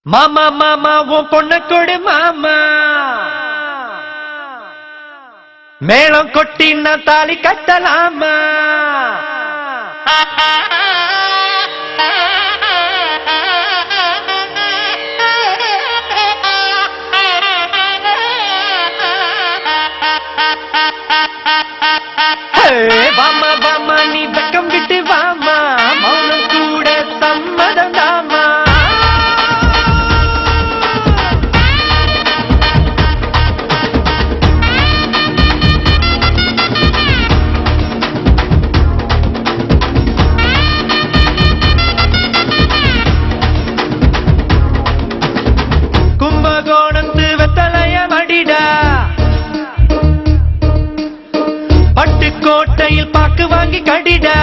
மாமா மாமா உன் பொண்ண கொடு மாமா, மேளம் கொட்டி நான் தாலி கட்டலாமா? வாமா வாமா நீ பக்கம் விட்டு வாமா, மௌனம் கூட சம்மதம் தாமா. கும்பகோணத்து வெத்தலைய மடிடா, பட்டுக்கோட்டையில் பாக்கு வாங்கி கடிடா,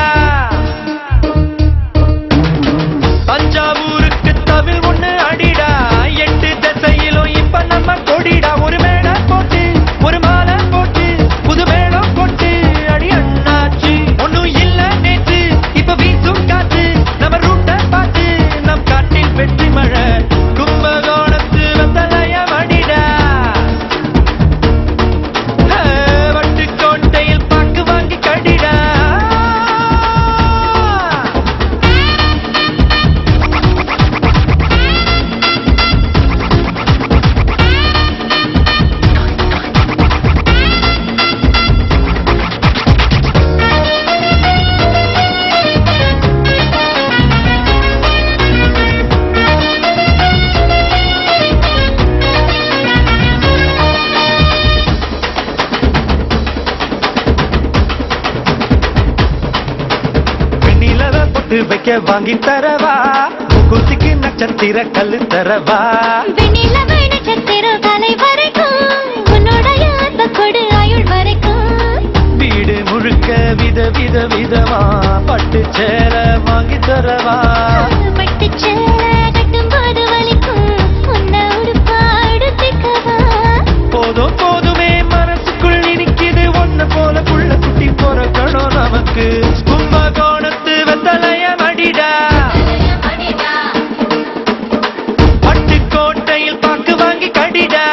தஞ்சாவூருக்கு தமிழ் ஒண்ணு அடிடா, 8 திசையிலும் இப்ப நம்ம கொடிடா. ஒரு மேள போட்டு ஒரு மாலை போட்டு புது மேளம் போட்டு அடி அண்ணாச்சி ஒண்ணும் இல்ல நேற்று இப்ப வீசும் காத்து, நம்ம ரூட்ட பார்த்து நம் காட்டில் வெற்றி மழை. கும்பகோணத்து வெத்தலைய மடிடா, வட்டுக்கோட்டையில் பாக்கு வாங்கி கடிடா. வைக்க வாங்கி தரவா, முகுதிக்கு நட்சத்திர கல்லு தரவா, வெண்ணிலவை நட்சத்திர காலை வரைக்கும் உன்னுடைய அன்பு கொடு ஆயுள் வரைக்கும். வீடு முழுக்க வித வித விதமா பட்டு சேல வாங்கி தரவா, பட்டு சேல கட்டும் போது வலிக்கும் உன்னை உடுப்பா எடுத்துக்கவா. போதும் போதுமே மனசுக்குள் நினைக்குது ஒன்ன போல புள்ள குட்டி பொறக்கணும் நமக்கு. கும்பகோணத்து வெத்தலைய மடிடா, பட்டுக்கோட்டையில் பாக்கு வாங்கி கடிடா.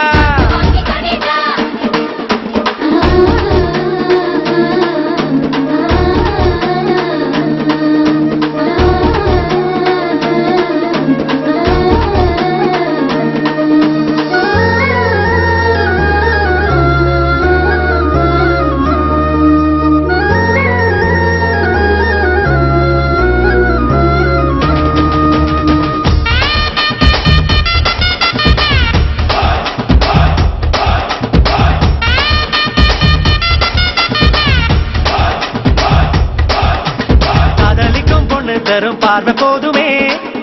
தரும் பார்வை போதுமே,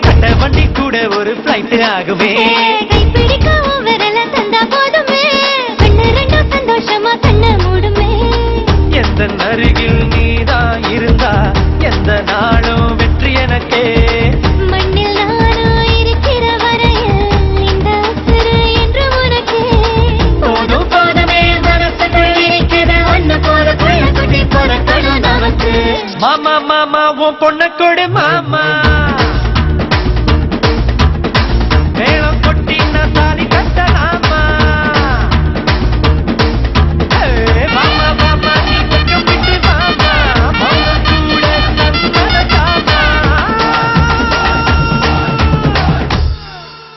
கண்ட வண்டி கூட ஒரு பிளைட் ஆகுமே. கைப்பிடிக்கவும் விரல தந்தா போதுமே, கண்ணு ரெண்டும் சந்தோஷமா கண்ண மூடுமே. எந்த அருகில் நீதான் இருந்தா எந்த நாளும் வெற்றி எனக்கே. மண்ணில் நானும் இருக்கிற வரையில் இந்த உசுறு என்று உனக்கே. போதும் போதுமே மனசுக்குள் இருக்கிற ஒன்னு போல குள்ள குட்டி பொறக்கணும் நமக்கு. மாமா மாமா உன் பொண்ண கொடு